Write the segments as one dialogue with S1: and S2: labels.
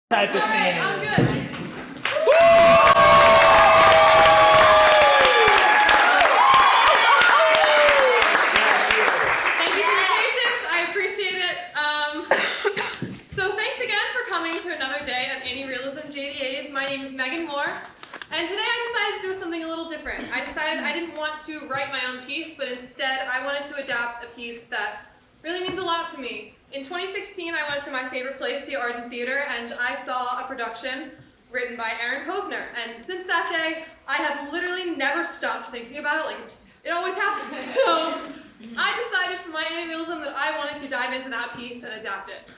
S1: Type of scene.
S2: Okay, I'm good. Thank you for your patience. I appreciate it. So thanks again for coming to another day of Any Realism JDAs. My name is Meghan Moyer, and today I decided to do something a little different. I decided I didn't want to write my own piece, but instead I wanted to adapt a piece that really means a lot to me. In 2016, I went to my favorite place, the Arden Theater, and I saw a production written by Aaron Posner. And since that day, I have literally never stopped thinking about it. Like, it always happens. So I decided for my Any Realism that I wanted to dive into that piece and adapt it.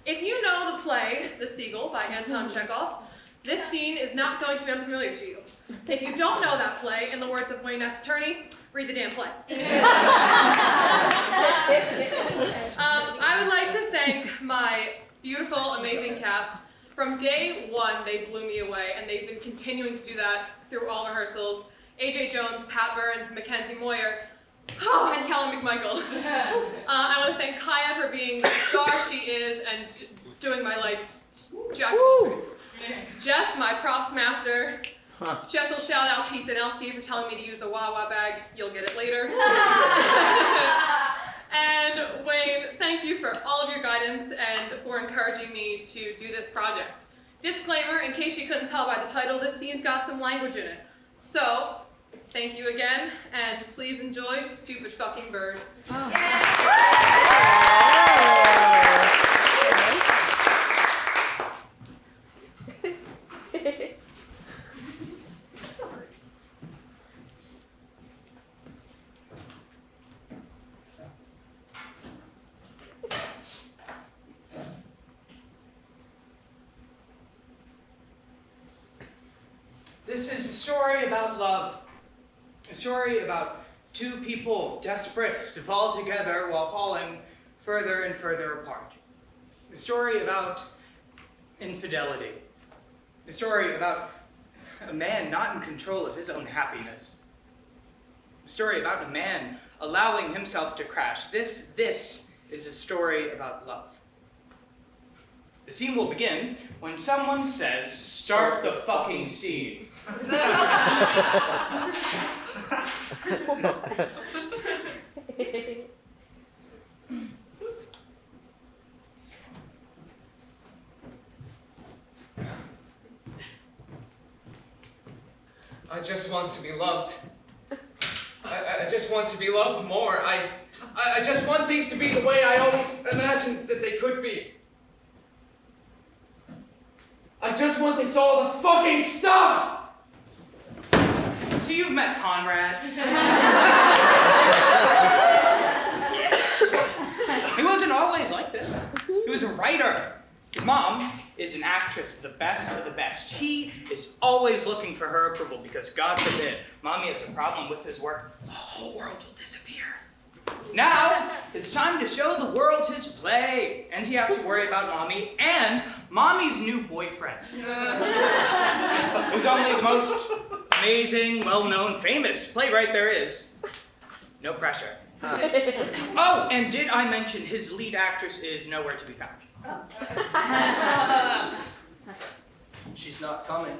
S2: If you know the play, The Seagull by Anton Chekhov, this scene is not going to be unfamiliar to you. If you don't know that play, in the words of Turney, read the damn play. I would like to thank my beautiful, amazing cast. From day one, they blew me away, and they've been continuing to do that through all rehearsals. AJ Jones, Pat Byrnes, Mackenzie, Moyer, and Kellan McMichael. I want to thank Kaia for being the star she is and doing my lights jack of all trades. Jess, my props master. Special shout out Pete Danelski for telling me to use a Wawa bag. You'll get it later. And Wayne, thank you for all of your guidance and for encouraging me to do this project. Disclaimer, in case you couldn't tell by the title, this scene's got some language in it. So, thank you again, and please enjoy Stupid Fucking Bird.
S3: This is a story about love. A story about two people desperate to fall together while falling further and further apart. A story about infidelity. A story about a man not in control of his own happiness. A story about a man allowing himself to crash. This is a story about love. The scene will begin when someone says, "Start the fucking scene."
S4: I just want to be loved. I just want to be loved more. I just want things to be the way I always imagined that they could be. I just want this all to fucking stop!
S3: So you've met Conrad. He wasn't always like this. He was a writer. His mom is an actress, the best of the best. She is always looking for her approval because, God forbid, Mommy has a problem with his work, the whole world will disappear. Now, it's time to show the world his play. And he has to worry about Mommy and Mommy's new boyfriend. Who's only the most amazing, well-known, famous playwright there is. No pressure. Oh, and did I mention his lead actress is nowhere to be found?
S5: She's not coming.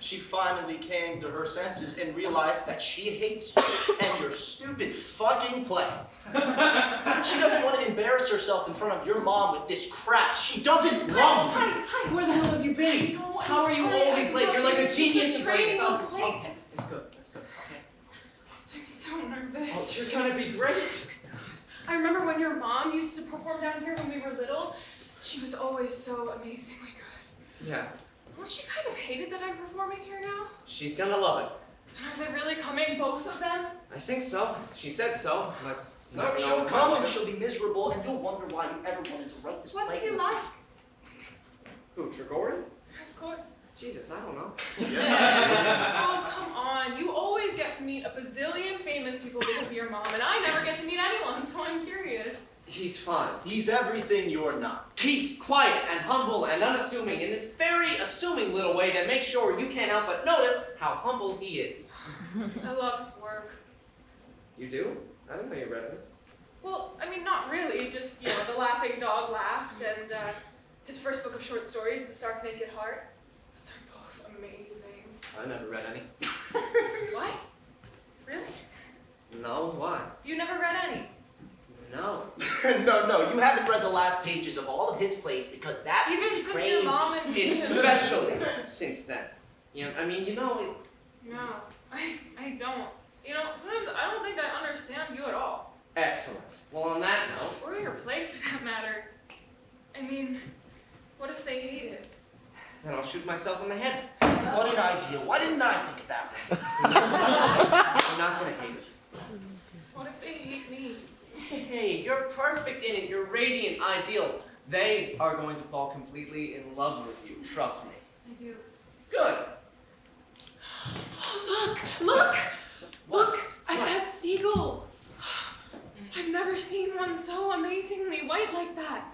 S5: She finally came to her senses and realized that she hates you and your stupid fucking play. She doesn't want to embarrass herself in front of your mom with this crap. She doesn't love you.
S4: Hi, where the hell have you been? How are you always late? You're like a genius.
S2: The train was late.
S5: Oh, it's good, okay.
S2: I'm so nervous.
S4: Oh, you're gonna be great.
S2: I remember when your mom used to perform down here when we were little. She was always so amazingly good.
S4: Yeah.
S2: Well, she kind of hated that I'm performing here now.
S4: She's gonna love it.
S2: And are they really coming, both of them?
S4: I think so. She said so. But
S5: No, she'll come and she'll be miserable and you'll wonder why you ever wanted to write this play.
S2: What's he like?
S4: Who, Tregorian?
S2: Of course.
S4: Jesus, I don't know.
S2: Oh, come on. You always get to meet a bazillion famous people because of your mom, and I never get to meet anyone, so I'm curious.
S4: He's fine.
S5: He's everything you're not.
S4: He's quiet and humble and unassuming in this very assuming little way to make sure you can't help but notice how humble he is.
S2: I love his work.
S4: You do? I didn't know you read it.
S2: Well, I mean, not really. Just, the laughing dog laughed, and his first book of short stories, The Stark Naked Heart. They're both amazing.
S4: I never read any.
S2: What? Really?
S4: No, why?
S2: You never read any?
S4: No.
S5: No, you haven't read the last pages of all of his plays because that would
S2: Even
S5: be
S2: since
S5: crazy.
S2: your mom and me.
S4: Especially since then. Yeah, I mean,
S2: No, I don't. Sometimes I don't think I understand you at all.
S4: Excellent. Well, on that note,
S2: Or your play, for that matter. I mean, what if they hate it?
S4: then I'll shoot myself in the head.
S5: What an idea. Why didn't I think of that?
S4: I'm not gonna hate it.
S2: What if they hate me?
S4: Hey, you're perfect in it. You're radiant, ideal. They are going to fall completely in love with you. Trust me.
S2: I do.
S4: Good.
S2: Oh, look! Look at that seagull! I've never seen one so amazingly white like that.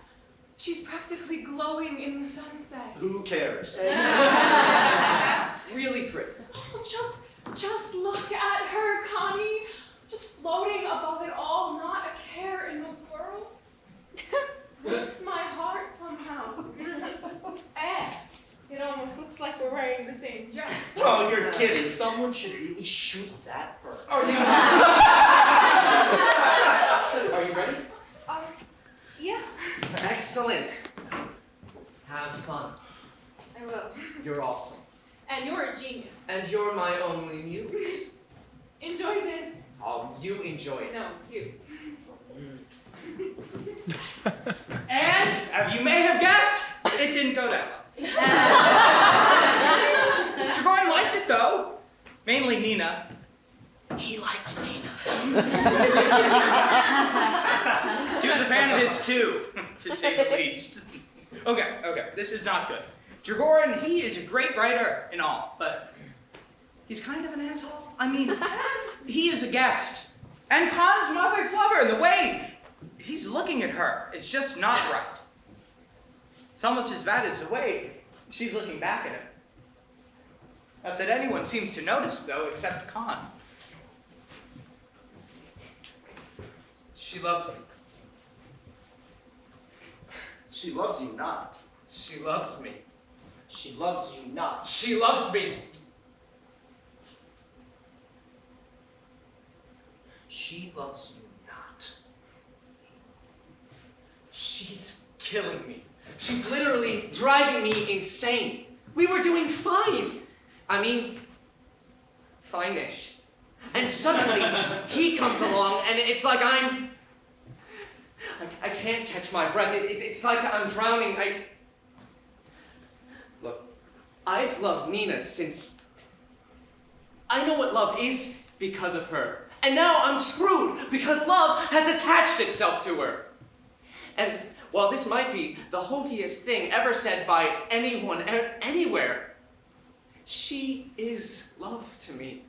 S2: She's practically glowing in the sunset.
S5: Who cares?
S4: Really pretty.
S2: Oh, just look at her, Connie. Just floating above it all, not a care in the world. Breaks my heart somehow. And it almost looks like we're wearing the same dress.
S5: Oh, you're kidding. Someone should really shoot that bird.
S4: Are you ready?
S2: Yeah.
S4: Excellent. Have fun.
S2: I will.
S4: You're awesome.
S2: And you're a genius.
S4: And you're my only muse.
S2: Enjoy this.
S4: Oh, you enjoy it.
S2: No, you.
S3: And, as you may have guessed, it didn't go that well. Jagoran liked it though. Mainly Nina. He liked Nina. She was a fan of his too, to say the least. Okay, this is not good. Jagoran, he is a great writer and all, but he's kind of an asshole. I mean, he is a guest. And Khan's mother's lover, and the way he's looking at her is just not right. It's almost as bad as the way she's looking back at him. Not that anyone seems to notice, though, except Khan.
S4: She loves me.
S5: She loves you not.
S4: She loves me.
S5: She loves you not.
S4: She loves me.
S5: She loves you not.
S4: She's killing me. She's literally driving me insane. We were doing fine. I mean, fine-ish. And suddenly, he comes along, and it's like I can't catch my breath. It's like I'm drowning. Look, I've loved Nina since... I know what love is because of her. And now I'm screwed because love has attached itself to her. And while this might be the hokiest thing ever said by anyone, anywhere, she is love to me.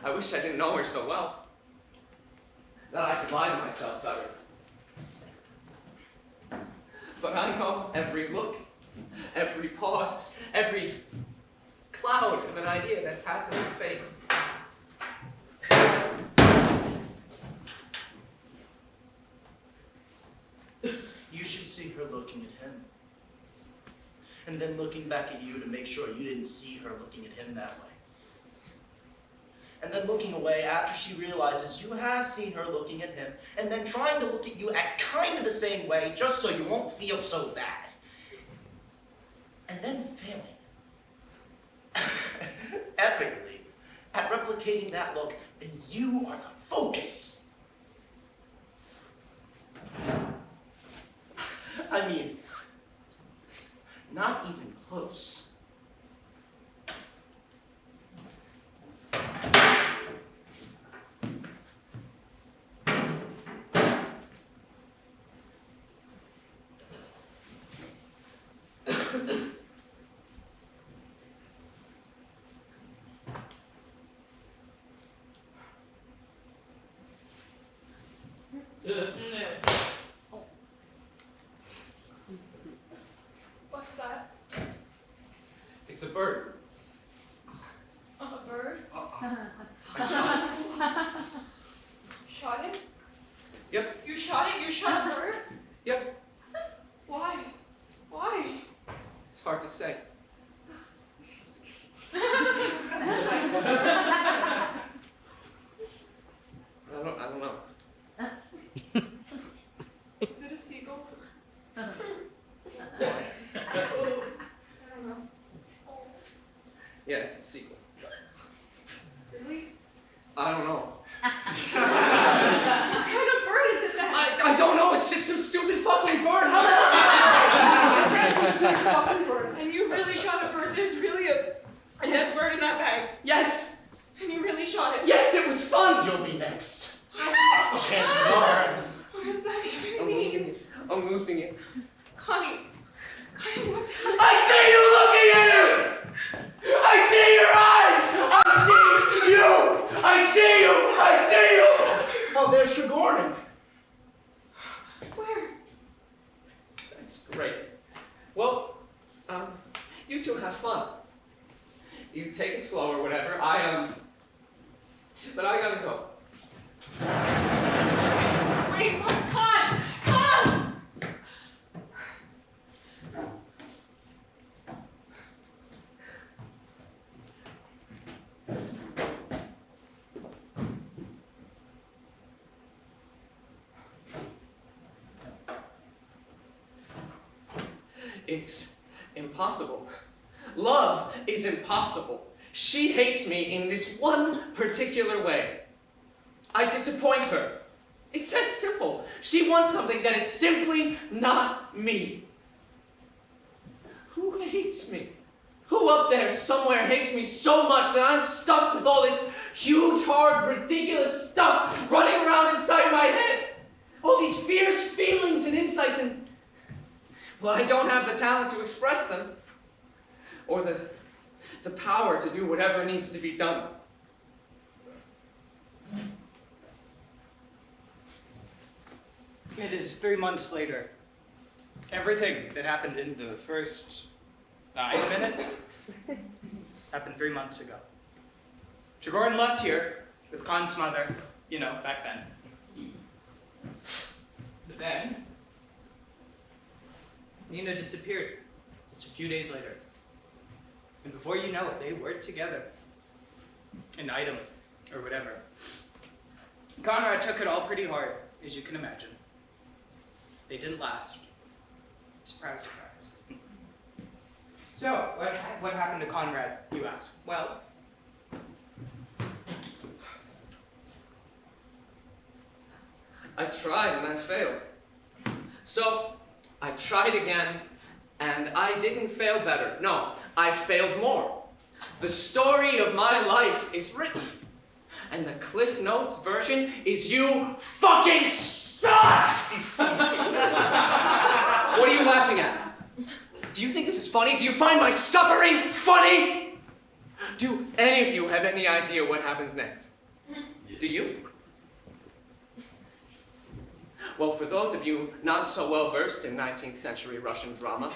S4: I wish I didn't know her so well, that I could lie to myself better. But I know every look, every pause, every cloud of an idea that passes her face.
S5: You should see her looking at him. And then looking back at you to make sure you didn't see her looking at him that way. And then looking away after she realizes you have seen her looking at him, and then trying to look at you at kind of the same way just so you won't feel so bad. And then failing. Epically at replicating that look, and you are the focus. I mean, not even close.
S2: What's that?
S4: It's a bird.
S2: A bird?
S4: Yep.
S2: You shot it? You shot a bird?
S4: Yep.
S2: Why? Why?
S4: It's hard to say. I don't know.
S2: Is it a seagull? I don't know.
S4: Yeah, it's a sequel.
S2: Really?
S4: I don't know.
S2: What kind of bird is it then?
S4: I don't know. It's just some stupid fucking bird. How the hell?
S2: It's just some stupid fucking bird. And you really shot a bird? There's really a dead bird in that bag.
S4: Yes.
S2: And you really shot it?
S4: Yes, it was fun.
S5: You'll be next. Chances are.
S2: What does that even
S4: I'm
S2: mean?
S4: losing it. I'm losing it.
S2: Connie, what's happening?
S4: I see you looking at it! I see your eyes! I see you! I see you! I see you!
S5: Oh, there's Gordon.
S2: Where?
S4: That's great. Well, you two have fun. You take it slow or whatever. But I gotta go.
S2: Wait, what? Con!
S4: It's impossible. Love is impossible. She hates me in this one particular way. I disappoint her. It's that simple. She wants something that is simply not me. Who hates me? Who up there somewhere hates me so much that I'm stuck with all this huge, hard, ridiculous stuff running around inside my head? All these fierce feelings and insights and... Well, I don't have the talent to express them. Or the power to do whatever needs to be done.
S3: It is 3 months later. Everything that happened in the first 9 minutes happened 3 months ago. Gordon left here with Khan's mother, back then. But then, Nina disappeared just a few days later. And before you know it, they were together. An item, or whatever. Conrad took it all pretty hard, as you can imagine. They didn't last. Surprise, surprise. So, what happened to Conrad, you ask? Well,
S4: I tried and I failed. So, I tried again, and I didn't fail better. No, I failed more. The story of my life is written, and the Cliff Notes version is you fucking suck! What are you laughing at? Do you think this is funny? Do you find my suffering funny? Do any of you have any idea what happens next? Do you? Well, for those of you not so well versed in 19th century Russian drama,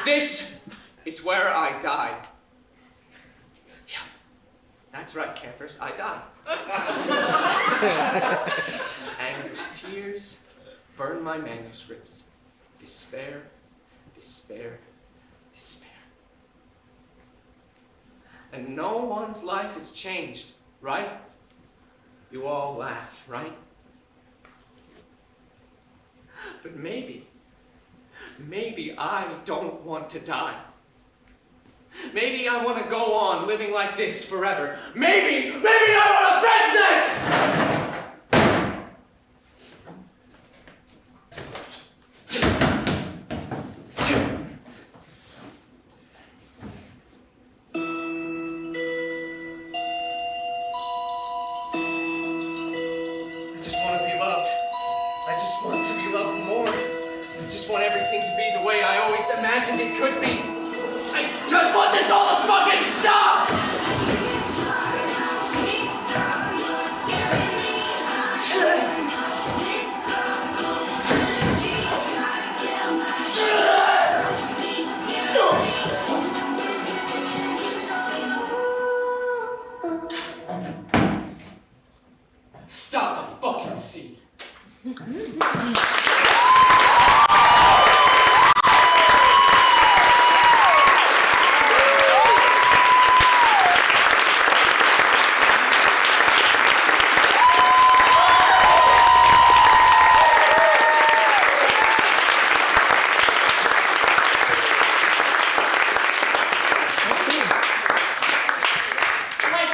S4: this is where I die. Yeah, that's right, campers, I die. Anguish tears burn my manuscripts. Despair, despair, despair. And no one's life is changed. Right? You all laugh, right? But maybe I don't want to die. Maybe I want to go on living like this forever. Maybe I want a friend's nest! Imagined it could be. I just want this all to fucking stop!
S3: her.